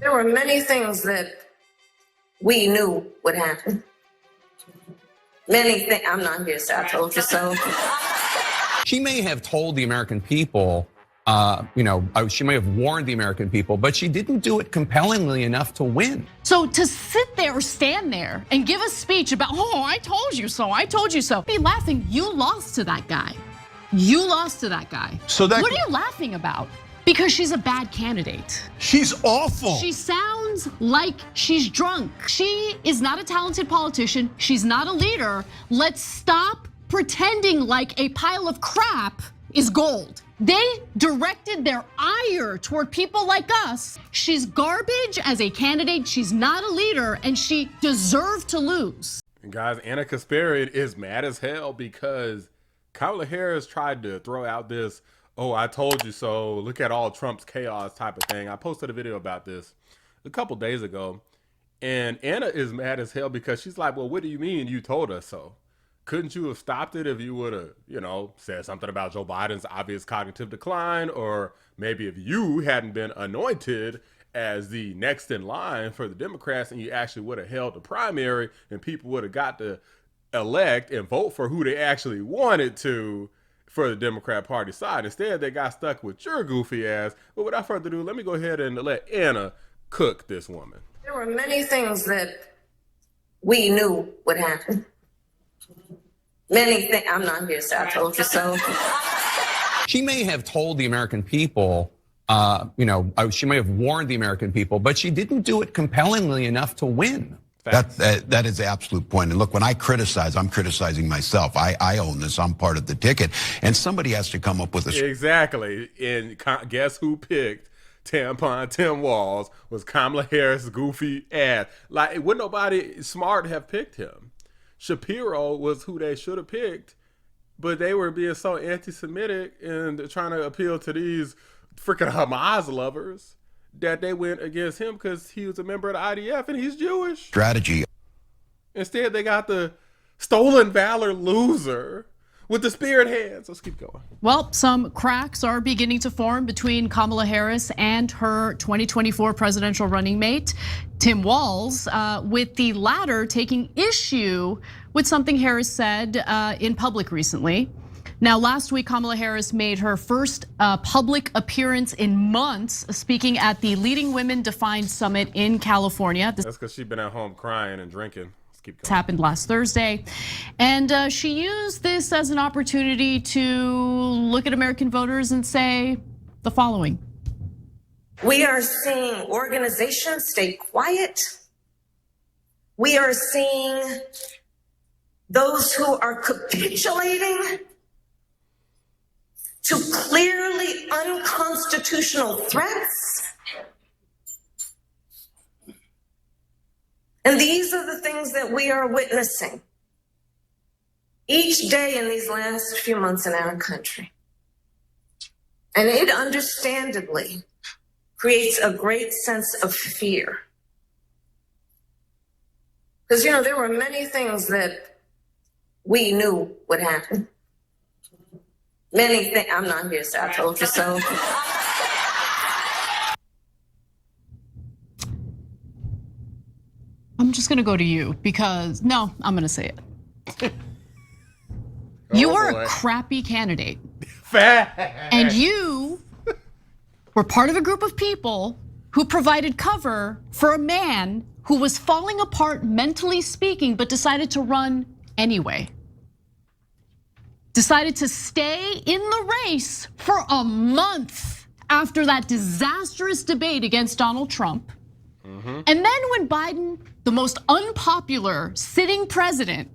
There were many things that we knew would happen. Many things. I'm not here, so I told you so. She may have told the American people, she may have warned the American people, but she didn't do it compellingly enough to win. So to sit there or stand there and give a speech about, oh, I told you so, I told you so. Be laughing, you lost to that guy. You lost to that guy. So what are you laughing about? Because she's a bad candidate. She's awful. She sounds like she's drunk. She is not a talented politician. She's not a leader. Let's stop pretending like a pile of crap is gold. They directed their ire toward people like us. She's garbage as a candidate. She's not a leader, and she deserved to lose. And guys, Anna Kasparian is mad as hell because Kamala Harris tried to throw out this, oh, I told you so, look at all Trump's chaos type of thing. I posted a video about this a couple days ago, and Anna is mad as hell because she's like, well, what do you mean you told us so? Couldn't you have stopped it if you would have, said something about Joe Biden's obvious cognitive decline, or maybe if you hadn't been anointed as the next in line for the Democrats and you actually would have held the primary and people would have got to elect and vote for who they actually wanted to for the Democrat Party side. Instead, they got stuck with your goofy ass. But without further ado, let me go ahead and let Anna cook this woman. There were many things that we knew would happen. Many things. I'm not here, so I told you so. She may have told the American people, she may have warned the American people, but she didn't do it compellingly enough to win. That is the absolute point. And look, when I criticize, I'm criticizing myself. I own this. I'm part of the ticket. And somebody has to come up with a... Exactly. And guess who picked Tampon Tim Walz? Was Kamala Harris' goofy ass. Like, wouldn't nobody smart have picked him? Shapiro was who they should have picked, but they were being so anti-Semitic and trying to appeal to these freaking Hamas lovers that they went against him because he was a member of the IDF and he's Jewish. Strategy. Instead, they got the stolen valor loser with the spear in hands. Let's keep going. Well, some cracks are beginning to form between Kamala Harris and her 2024 presidential running mate, Tim Walz, with the latter taking issue with something Harris said in public recently. Now, last week, Kamala Harris made her first public appearance in months, speaking at the Leading Women Defined Summit in California. That's because she's been at home crying and drinking. This happened last Thursday. And she used this as an opportunity to look at American voters and say the following. We are seeing organizations stay quiet. We are seeing those who are capitulating to clearly unconstitutional threats. And these are the things that we are witnessing each day in these last few months in our country. And it understandably creates a great sense of fear. Because, there were many things that we knew would happen. Many things. I'm not here, so I told you so. I'm just gonna go to you because, no, I'm gonna say it. You were a crappy candidate. And you were part of a group of people who provided cover for a man who was falling apart mentally speaking, but decided to run anyway. Decided to stay in the race for a month after that disastrous debate against Donald Trump. And then when Biden, the most unpopular sitting president,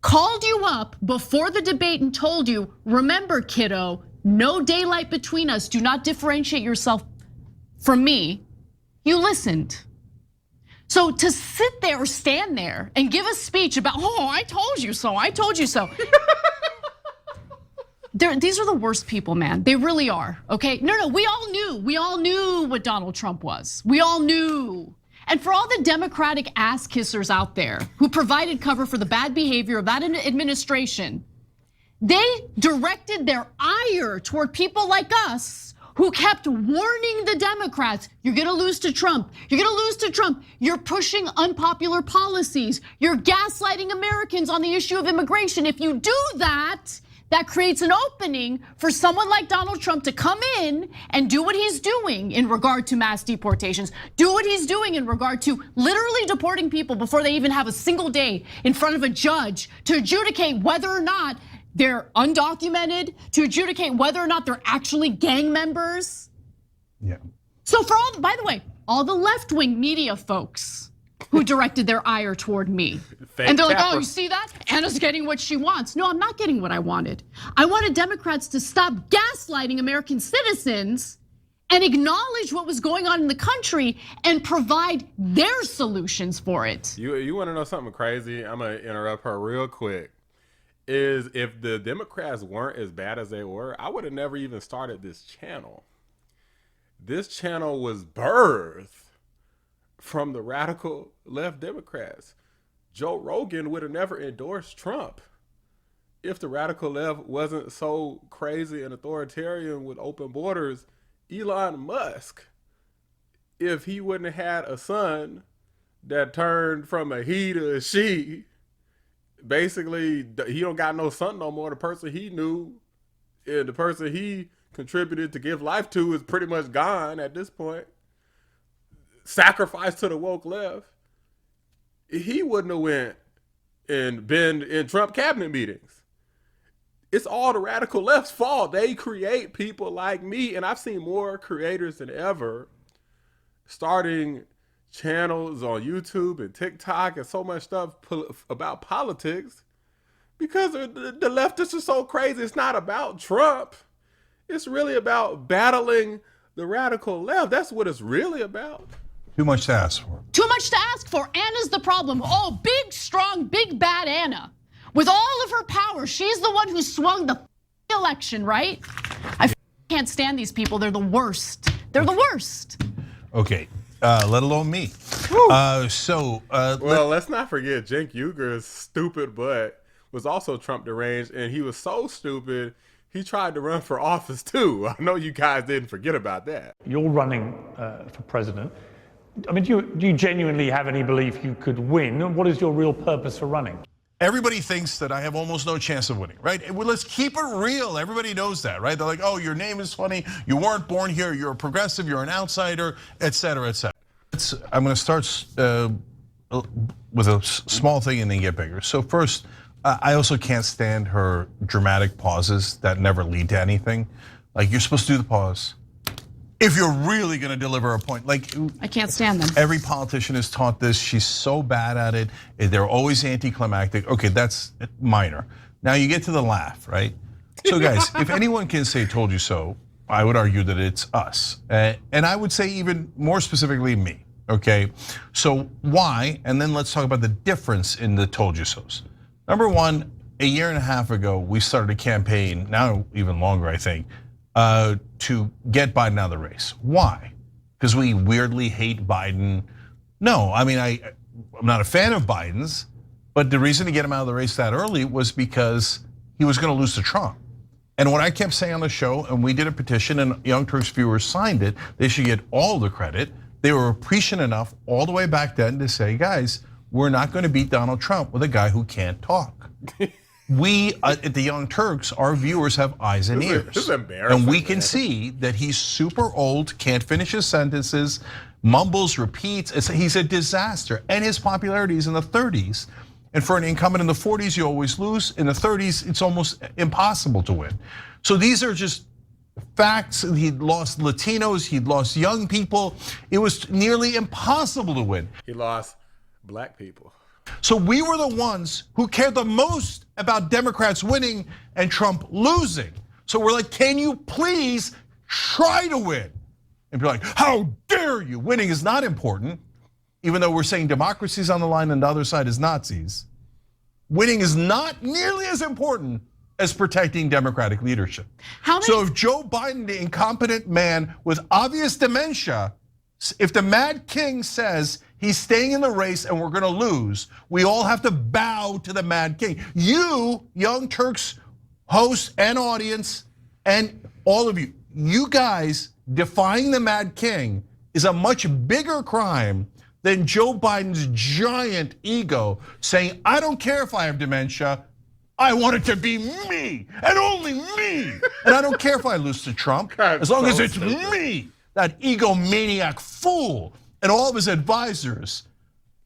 called you up before the debate and told you, remember, kiddo, no daylight between us, do not differentiate yourself from me, you listened. So to sit there or stand there and give a speech about, oh, I told you so, I told you so. These are the worst people, man. They really are, okay? No, we all knew what Donald Trump was. We all knew. And for all the Democratic ass kissers out there who provided cover for the bad behavior of that administration, they directed their ire toward people like us who kept warning the Democrats, you're gonna lose to Trump, you're gonna lose to Trump, you're pushing unpopular policies, you're gaslighting Americans on the issue of immigration. If you do that, that creates an opening for someone like Donald Trump to come in and do what he's doing in regard to mass deportations, do what he's doing in regard to literally deporting people before they even have a single day in front of a judge to adjudicate whether or not they're undocumented, to adjudicate whether or not they're actually gang members. Yeah. So for all, by the way, all the left-wing media folks who directed their ire toward me. And they're like, oh, you see that? Anna's getting what she wants. No, I'm not getting what I wanted. I wanted Democrats to stop gaslighting American citizens and acknowledge what was going on in the country and provide their solutions for it. You wanna know something crazy? I'm gonna interrupt her real quick. Is if the Democrats weren't as bad as they were, I would have never even started this channel. This channel was birthed from the radical left Democrats. Joe Rogan would have never endorsed Trump if the radical left wasn't so crazy and authoritarian with open borders. Elon Musk, if he wouldn't have had a son that turned from a he to a she, basically he don't got no son no more. The person he knew and the person he contributed to give life to is pretty much gone at this point. Sacrificed to the woke left. He wouldn't have went and been in Trump cabinet meetings. It's all the radical left's fault. They create people like me, and I've seen more creators than ever starting channels on YouTube and TikTok and so much stuff about politics because the leftists are so crazy. It's not about Trump. It's really about battling the radical left. That's what it's really about. Too much to ask for. Too much to ask for. Anna's the problem. Oh, big, strong, big, bad Anna. With all of her power, she's the one who swung the election, right? I can't stand these people. They're the worst. They're the worst. Okay, let alone me. Well, let's not forget Cenk Uygur's stupid butt was also Trump deranged, and he was so stupid, he tried to run for office too. I know you guys didn't forget about that. You're running for president. I mean, do you genuinely have any belief you could win? What is your real purpose for running? Everybody thinks that I have almost no chance of winning, right? Well, let's keep it real. Everybody knows that, right? They're like, oh, your name is funny. You weren't born here. You're a progressive. You're an outsider, et cetera, et cetera. I'm going to start with a small thing and then get bigger. So first, I also can't stand her dramatic pauses that never lead to anything. Like, you're supposed to do the pause if you're really gonna deliver a point. Like, I can't stand them. Every politician is taught this. She's so bad at it. They're always anticlimactic. Okay, that's minor. Now you get to the laugh, right? So guys, if anyone can say told you so, I would argue that it's us. And I would say even more specifically me, okay? So why? And then let's talk about the difference in the told you so's. Number one, a year and a half ago, we started a campaign, now even longer, I think, to get Biden out of the race. Why? Because we weirdly hate Biden? No, I mean, I'm not a fan of Biden's, but the reason to get him out of the race that early was because he was gonna lose to Trump. And what I kept saying on the show, and we did a petition and Young Turks viewers signed it, they should get all the credit. They were prescient enough all the way back then to say, guys, we're not gonna beat Donald Trump with a guy who can't talk. We at the Young Turks, our viewers have eyes and ears. This is embarrassing. And we can see that he's super old, can't finish his sentences, mumbles, repeats. He's a disaster. And his popularity is in the 30s. And for an incumbent in the 40s, you always lose. In the 30s, it's almost impossible to win. So these are just facts. He'd lost Latinos, he'd lost young people. It was nearly impossible to win. He lost black people. So we were the ones who cared the most about Democrats winning and Trump losing. So we're like, can you please try to win? And be like, how dare you? Winning is not important, even though we're saying democracy's on the line and the other side is Nazis. Winning is not nearly as important as protecting Democratic leadership. So if Joe Biden, the incompetent man with obvious dementia, if the Mad King says he's staying in the race and we're gonna lose, we all have to bow to the Mad King. You, Young Turks hosts and audience, and all of you, you guys defying the Mad King is a much bigger crime than Joe Biden's giant ego saying, I don't care if I have dementia, I want it to be me and only me. And I don't care if I lose to Trump, as long as it's me. That egomaniac fool and all of his advisors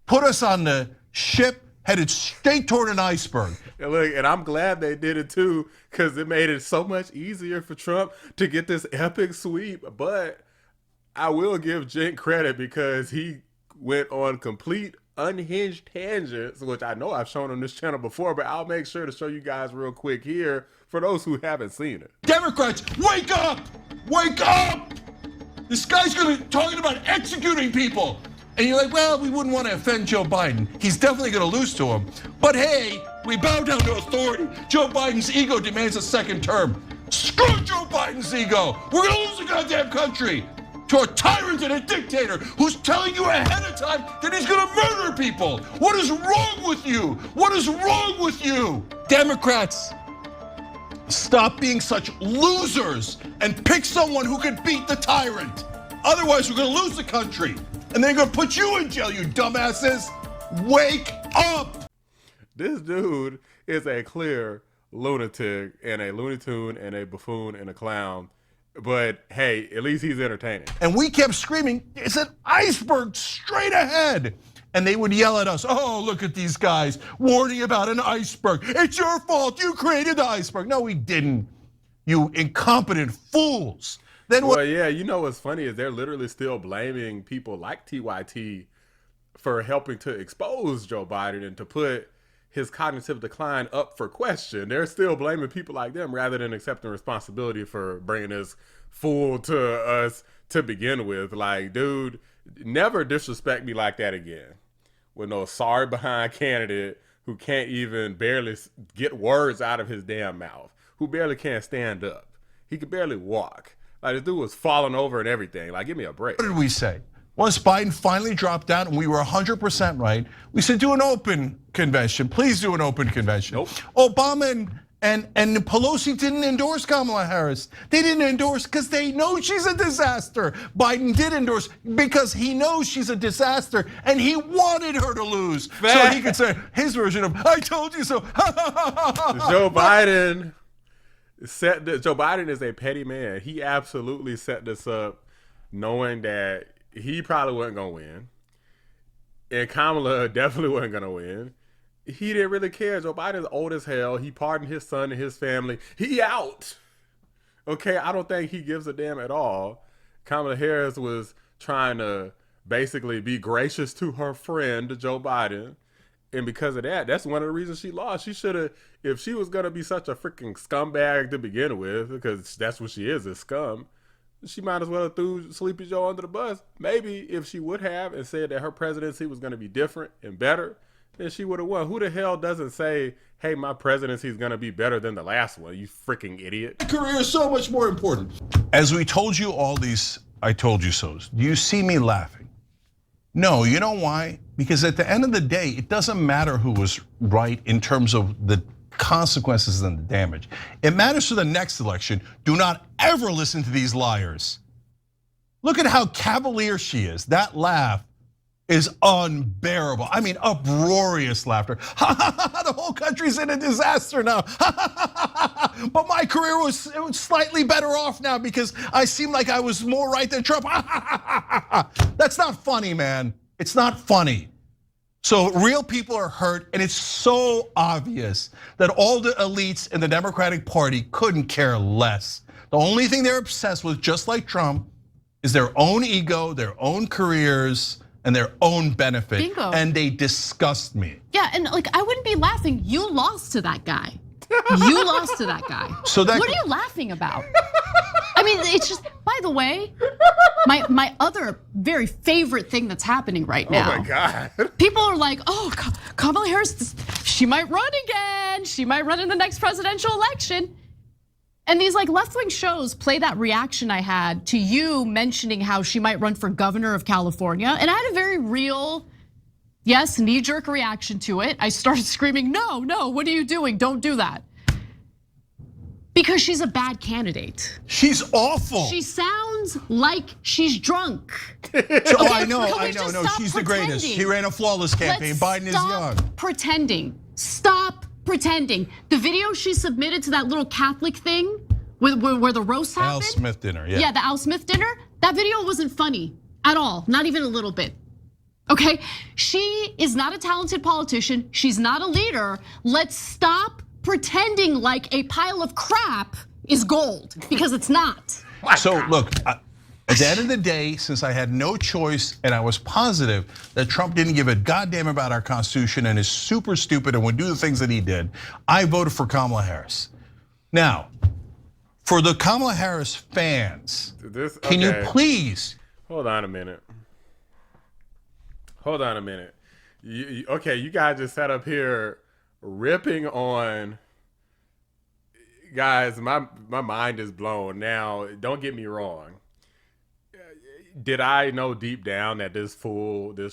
put us on the ship headed straight toward an iceberg. And look, and I'm glad they did it too, because it made it so much easier for Trump to get this epic sweep. But I will give Jen credit because he went on complete unhinged tangents, which I know I've shown on this channel before, but I'll make sure to show you guys real quick here for those who haven't seen it. Democrats, wake up! Wake up! This guy's talking about executing people. And you're like, well, we wouldn't want to offend Joe Biden. He's definitely going to lose to him. But hey, we bow down to authority. Joe Biden's ego demands a second term. Screw Joe Biden's ego. We're going to lose the goddamn country to a tyrant and a dictator who's telling you ahead of time that he's going to murder people. What is wrong with you? What is wrong with you? Democrats, stop being such losers and pick someone who can beat the tyrant. Otherwise, we're going to lose the country. And they're going to put you in jail, you dumbasses. Wake up. This dude is a clear lunatic and a Looney Tune and a buffoon and a clown. But hey, at least he's entertaining. And we kept screaming, it's an iceberg straight ahead. And they would yell at us, oh, look at these guys warning about an iceberg. It's your fault, you created the iceberg. No, we didn't, you incompetent fools. Then well, yeah, you know what's funny is they're literally still blaming people like TYT for helping to expose Joe Biden and to put his cognitive decline up for question. They're still blaming people like them rather than accepting responsibility for bringing this fool to us to begin with. Like, dude, never disrespect me like that again. With no sorry behind candidate who can't even barely get words out of his damn mouth, who barely can't stand up. He could barely walk. Like, this dude was falling over and everything. Like, give me a break. What did we say? Once Biden finally dropped out and we were 100% right, we said do an open convention. Please do an open convention. Nope. Obama and Pelosi didn't endorse Kamala Harris. They didn't endorse because they know she's a disaster. Biden did endorse because he knows she's a disaster and he wanted her to lose. So he could say his version of, I told you so. Joe Biden is a petty man. He absolutely set this up knowing that he probably wasn't gonna win. And Kamala definitely wasn't gonna win. He didn't really care. Joe Biden's old as hell. He pardoned his son and his family. He out. Okay, I don't think he gives a damn at all. Kamala Harris was trying to basically be gracious to her friend, Joe Biden. And because of that, that's one of the reasons she lost. She should have, if she was gonna be such a freaking scumbag to begin with, because that's what she is scum, she might as well have threw Sleepy Joe under the bus. Maybe if she would have and said that her presidency was gonna be different and better, then she would have won. Who the hell doesn't say, hey, my presidency is gonna be better than the last one, you freaking idiot? My career is so much more important. As we told you all these I told you so's, do you see me laughing? No, you know why? Because at the end of the day, it doesn't matter who was right in terms of the consequences and the damage. It matters for the next election. Do not ever listen to these liars. Look at how cavalier she is. That laugh is unbearable. I mean, uproarious laughter. The whole country's in a disaster now. But my career was slightly better off now because I seem like I was more right than Trump. That's not funny, man. It's not funny. So real people are hurt, and it's so obvious that all the elites in the Democratic Party couldn't care less. The only thing they're obsessed with, just like Trump, is their own ego, their own careers, and their own benefit. Bingo. And they disgust me. Yeah, and like I wouldn't be laughing. You lost to that guy. You lost to that guy. So that what are you laughing about? I mean, it's just, by the way, my other very favorite thing that's happening right now. Oh my God. People are like, oh, Kamala Harris, she might run again. She might run in the next presidential election. And these like left-wing shows play that reaction I had to you mentioning how she might run for governor of California. And I had a very real, yes, knee-jerk reaction to it. I started screaming, no, what are you doing? Don't do that. Because she's a bad candidate. She's awful. She sounds like she's drunk. Oh, I know. No, stop she's the greatest. pretending? She ran a flawless campaign. Biden is young. Stop pretending. Stop pretending. The video she submitted to that little Catholic thing where the roast happened. Al Smith dinner, yeah. Yeah, the Al Smith dinner. That video wasn't funny at all, not even a little bit. Okay, she is not a talented politician. She's not a leader. Let's stop pretending like a pile of crap is gold, because it's not. So look, at the end of the day, since I had no choice and I was positive that Trump didn't give a goddamn about our Constitution and is super stupid and would do the things that he did, I voted for Kamala Harris. Now, for the Kamala Harris fans, can you please? Hold on a minute. Okay, you guys just sat up here ripping on. Guys, my mind is blown. Now, don't get me wrong. Did I know deep down that this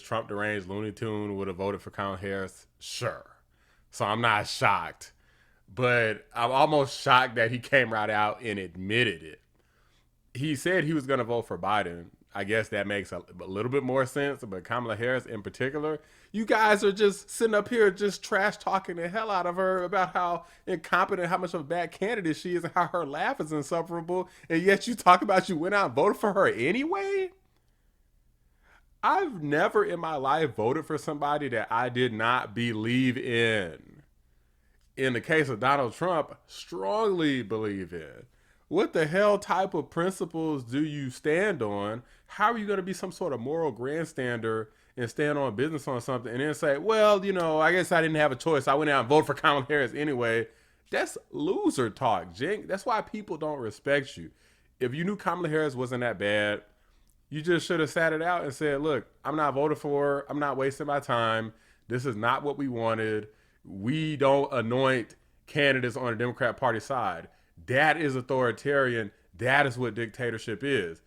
Trump deranged Looney Tune would have voted for Kamala Harris? Sure. So I'm not shocked. But I'm almost shocked that he came right out and admitted it. He said he was going to vote for Biden. I guess that makes a little bit more sense. But Kamala Harris in particular, you guys are just sitting up here just trash talking the hell out of her about how incompetent, how much of a bad candidate she is, and how her laugh is insufferable. And yet you talk about you went out and voted for her anyway? I've never in my life voted for somebody that I did not believe in. In the case of Donald Trump, strongly believe in. What the hell type of principles do you stand on? How are you going to be some sort of moral grandstander and stand on business on something and then say, well, you know, I guess I didn't have a choice. I went out and voted for Kamala Harris anyway. That's loser talk, Jink. That's why people don't respect you. If you knew Kamala Harris wasn't that bad, you just should have sat it out and said, look, I'm not voting for her. I'm not wasting my time. This is not what we wanted. We don't anoint candidates on the Democrat Party side. That is authoritarian. That is what dictatorship is.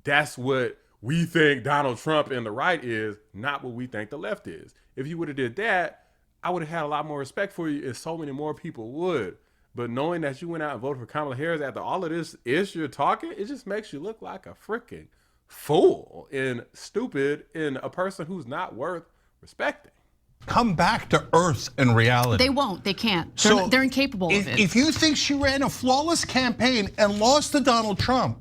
That's what we think Donald Trump and the right is, not what we think the left is. If you would have did that, I would have had a lot more respect for you, and so many more people would. But knowing that you went out and voted for Kamala Harris after all of this is you're talking, it just makes you look like a freaking fool and stupid and a person who's not worth respecting. Come back to earth and reality. They won't. They can't. So They're incapable of it. If you think she ran a flawless campaign and lost to Donald Trump,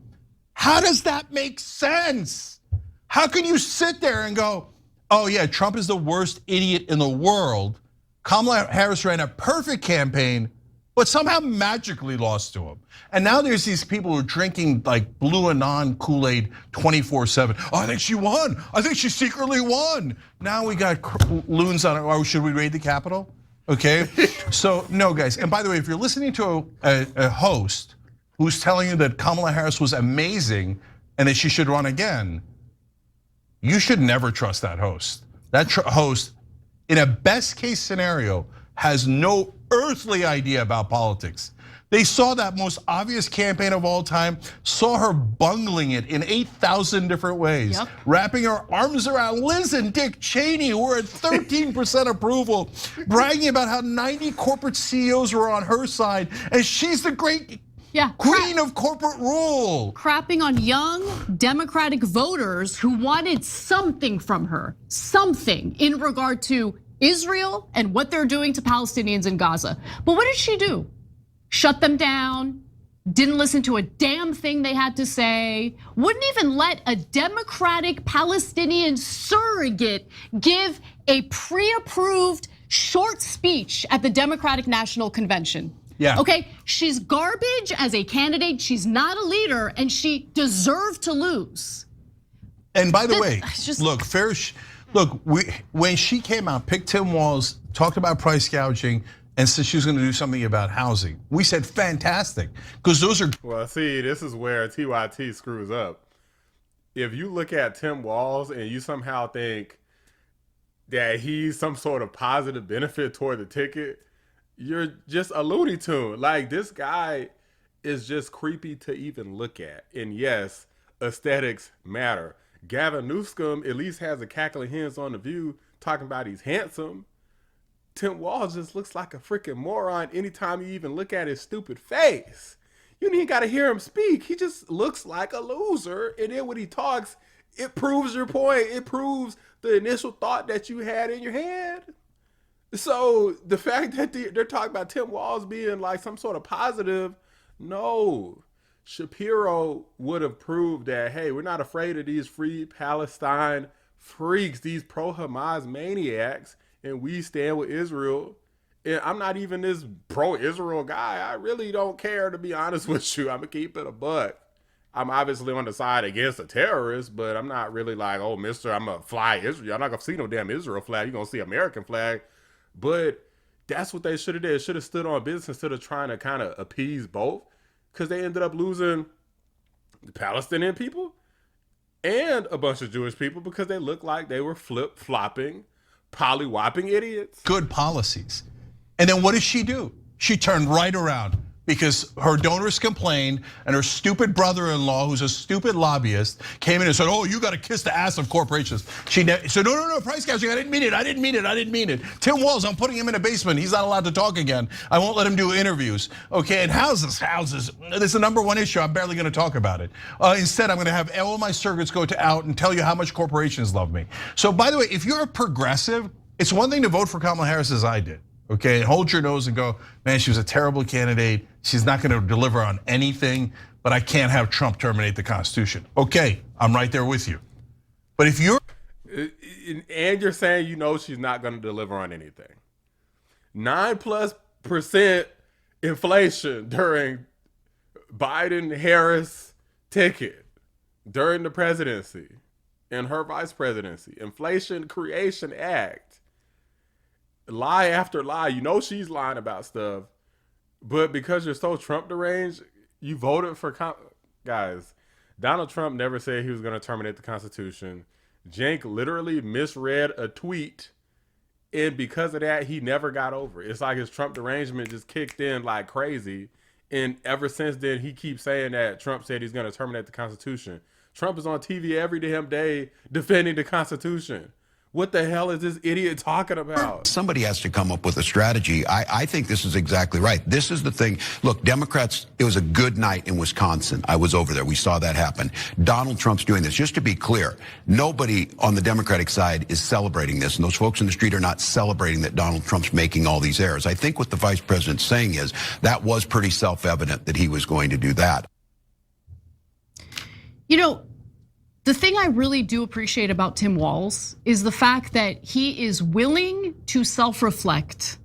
how does that make sense? How can you sit there and go, oh yeah, Trump is the worst idiot in the world. Kamala Harris ran a perfect campaign, but somehow magically lost to him. And now there's these people who are drinking like Blue Anon Kool-Aid 24/7. Oh, I think she won. I think she secretly won. Now we got loons on it. Oh, should we raid the Capitol? Okay, so no guys. And by the way, if you're listening to a host who's telling you that Kamala Harris was amazing and that she should run again, you should never trust that host. That host, in a best case scenario, has no earthly idea about politics. They saw that most obvious campaign of all time, saw her bungling it in 8,000 different ways, wrapping her arms around Liz and Dick Cheney, who were at 13% approval, bragging about how 90 corporate CEOs were on her side, and she's the great queen of corporate rule. Crapping on young Democratic voters who wanted something from her, something in regard to Israel and what they're doing to Palestinians in Gaza. But what did she do? Shut them down, didn't listen to a damn thing they had to say, wouldn't even let a Democratic Palestinian surrogate give a pre-approved short speech at the Democratic National Convention. Yeah. Okay, she's garbage as a candidate, she's not a leader, and she deserved to lose. And by the way, look, when she came out, picked Tim Walz, talked about price gouging, and said she was going to do something about housing. We said fantastic, because those are. Well, see, this is where TYT screws up. If you look at Tim Walz and you somehow think that he's some sort of positive benefit toward the ticket, you're just a Looney Tune. Like, this guy is just creepy to even look at. And yes, aesthetics matter. Gavin Newsom at least has a cackling hens on the View talking about he's handsome. Tim Walz just looks like a freaking moron anytime you even look at his stupid face. You ain't got to hear him speak. He just looks like a loser. And then when he talks, it proves your point. It proves the initial thought that you had in your head. So the fact that they're talking about Tim Walz being like some sort of positive, no. Shapiro would have proved that, hey, we're not afraid of these free Palestine freaks, these pro-Hamas maniacs, and we stand with Israel. And I'm not even this pro-Israel guy. I really don't care, to be honest with you. I'm going to keep it a buck. I'm obviously on the side against the terrorists, but I'm not really like, oh, mister, I'm going to fly Israel. I'm not going to see no damn Israel flag. You're going to see American flag. But that's what they should have did. Should have stood on business instead of trying to kind of appease both. Because they ended up losing the Palestinian people and a bunch of Jewish people because they looked like they were flip-flopping, polly-whopping idiots. Good policies. And then what did she do? She turned right around because her donors complained and her stupid brother-in-law, who's a stupid lobbyist, came in and said, oh, you got to kiss the ass of corporations. She said, no, price gouging, I didn't mean it. Tim Walz, I'm putting him in a basement. He's not allowed to talk again. I won't let him do interviews. Okay, and houses. This is the number one issue. I'm barely going to talk about it. Instead, I'm going to have all my circuits go out and tell you how much corporations love me. So by the way, if you're a progressive, it's one thing to vote for Kamala Harris as I did. Okay, hold your nose and go, man, she was a terrible candidate. She's not gonna deliver on anything, but I can't have Trump terminate the Constitution. Okay, I'm right there with you. But if you're... And you're saying you know she's not gonna deliver on anything. 9+% inflation during Biden-Harris ticket, during the presidency and her vice presidency. Inflation Creation Act. Lie after lie. You know she's lying about stuff, but because you're so Trump deranged, you voted for guys. Donald Trump never said he was going to terminate the Constitution. Cenk literally misread a tweet, and because of that, he never got over it. It's like his Trump derangement just kicked in like crazy, and ever since then, he keeps saying that Trump said he's going to terminate the Constitution. Trump is on TV every damn day defending the Constitution. What the hell is this idiot talking about? Somebody has to come up with a strategy. I think this is exactly right. This is the thing. Look, Democrats, it was a good night in Wisconsin. I was over there. We saw that happen. Donald Trump's doing this. Just to be clear, nobody on the Democratic side is celebrating this. And those folks in the street are not celebrating that Donald Trump's making all these errors. I think what the vice president's saying is that was pretty self-evident that he was going to do that. You know, the thing I really do appreciate about Tim Walz is the fact that he is willing to self-reflect.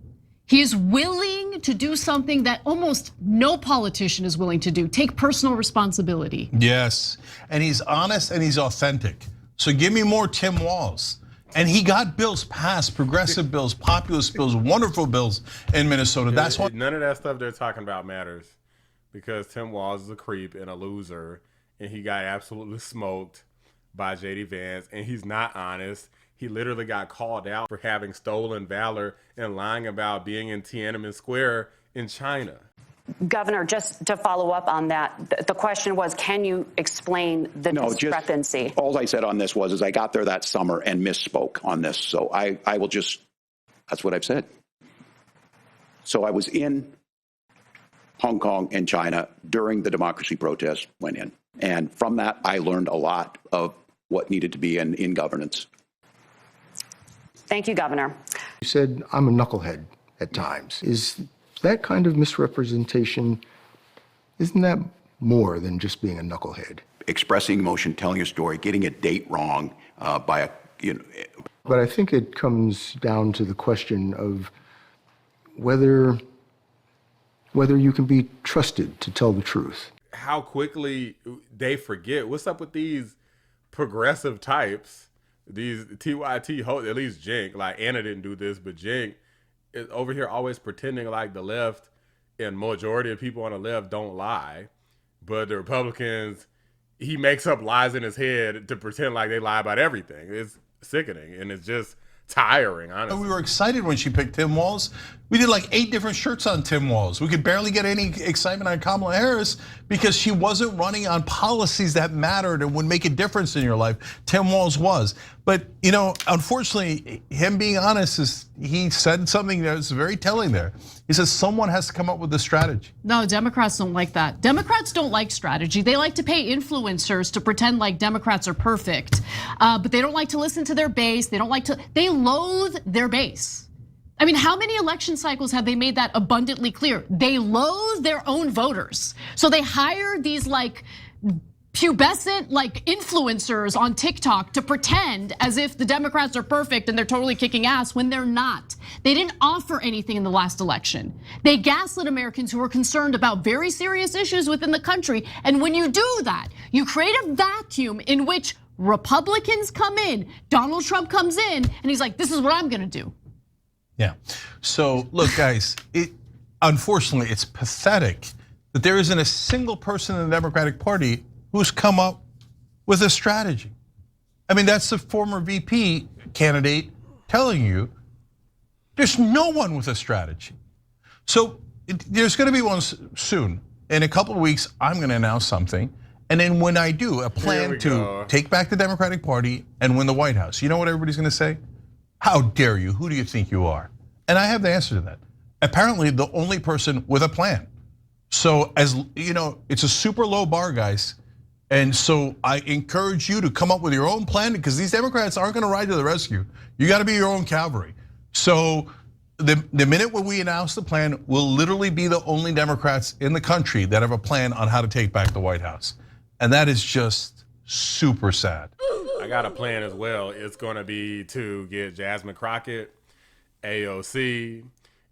He is willing to do something that almost no politician is willing to do, take personal responsibility. Yes, and he's honest and he's authentic. So give me more Tim Walz. And he got bills passed, progressive bills, populist bills, wonderful bills in Minnesota. That's what. None of that stuff they're talking about matters because Tim Walz is a creep and a loser, and he got absolutely smoked by JD Vance, and he's not honest. He literally got called out for having stolen valor and lying about being in Tiananmen Square in China. Governor, just to follow up on that, the question was, can you explain the discrepancy? All I said on this was I got there that summer and misspoke on this. So I will just, that's what I've said. So I was in Hong Kong and China during the democracy protest, went in. And from that, I learned a lot of what needed to be in governance. Thank you, Governor. You said I'm a knucklehead at times. Is that kind of misrepresentation, isn't that more than just being a knucklehead? Expressing emotion, telling a story, getting a date wrong by a, But I think it comes down to the question of whether you can be trusted to tell the truth. How quickly they forget. What's up with these progressive types? These TYT hosts, at least Cenk, like Anna didn't do this, but Cenk is over here always pretending like the left and majority of people on the left don't lie. But the Republicans, he makes up lies in his head to pretend like they lie about everything. It's sickening and it's just tiring, honestly. We were excited when she picked Tim Walz. We did like 8 different shirts on Tim Walz. We could barely get any excitement on Kamala Harris because she wasn't running on policies that mattered and would make a difference in your life. Tim Walz was. But But unfortunately, him being honest he said something that's very telling there. He says someone has to come up with a strategy. No, Democrats don't like that. Democrats don't like strategy. They like to pay influencers to pretend like Democrats are perfect, but they don't like to listen to their base. They loathe their base. I mean, how many election cycles have they made that abundantly clear? They loathe their own voters. So they hire these pubescent influencers on TikTok to pretend as if the Democrats are perfect and they're totally kicking ass when they're not. They didn't offer anything in the last election. They gaslit Americans who are concerned about very serious issues within the country. And when you do that, you create a vacuum in which Republicans come in, Donald Trump comes in, and he's like, this is what I'm gonna do. Yeah, so look guys, unfortunately it's pathetic that there isn't a single person in the Democratic Party who's come up with a strategy. I mean, that's the former VP candidate telling you there's no one with a strategy. So there's gonna be one soon. In a couple of weeks, I'm gonna announce something. And then when I do, a plan to take back the Democratic Party and win the White House. You know what everybody's gonna say? How dare you? Who do you think you are? And I have the answer to that. Apparently the only person with a plan. So as you know, it's a super low bar, guys. And so I encourage you to come up with your own plan because these Democrats aren't gonna ride to the rescue. You gotta be your own cavalry. So the minute when we announce the plan, we'll literally be the only Democrats in the country that have a plan on how to take back the White House. And that is just super sad. I got a plan as well. It's gonna be to get Jasmine Crockett, AOC,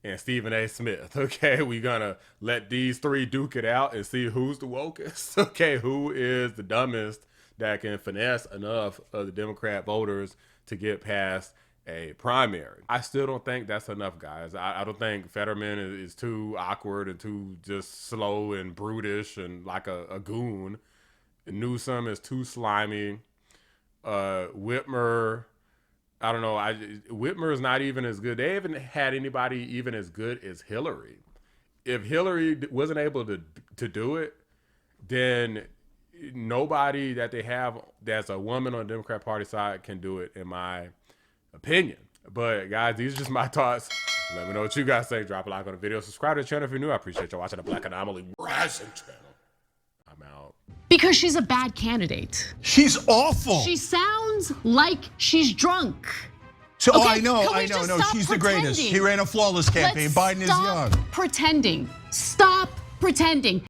and Stephen A. Smith. Okay, we're gonna let these three duke it out and see who's the wokest. Okay, who is the dumbest that can finesse enough of the Democrat voters to get past a primary. I still don't think that's enough, guys. I don't think Fetterman is too awkward and too just slow and brutish and like a goon. Newsom is too slimy. Whitmer, I don't know. Whitmer is not even as good. They haven't had anybody even as good as Hillary. If Hillary wasn't able to do it, then nobody that they have that's a woman on the Democrat Party side can do it, in my opinion. But guys, these are just my thoughts. Let me know what you guys think. Drop a like on the video. Subscribe to the channel if you're new. I appreciate you watching the Black Anomaly Rising channel. I'm out. Because she's a bad candidate. She's awful. She sounds like she's drunk. So okay, I know, no, she's the greatest. She ran a flawless campaign. Biden is young. Stop pretending. Stop pretending.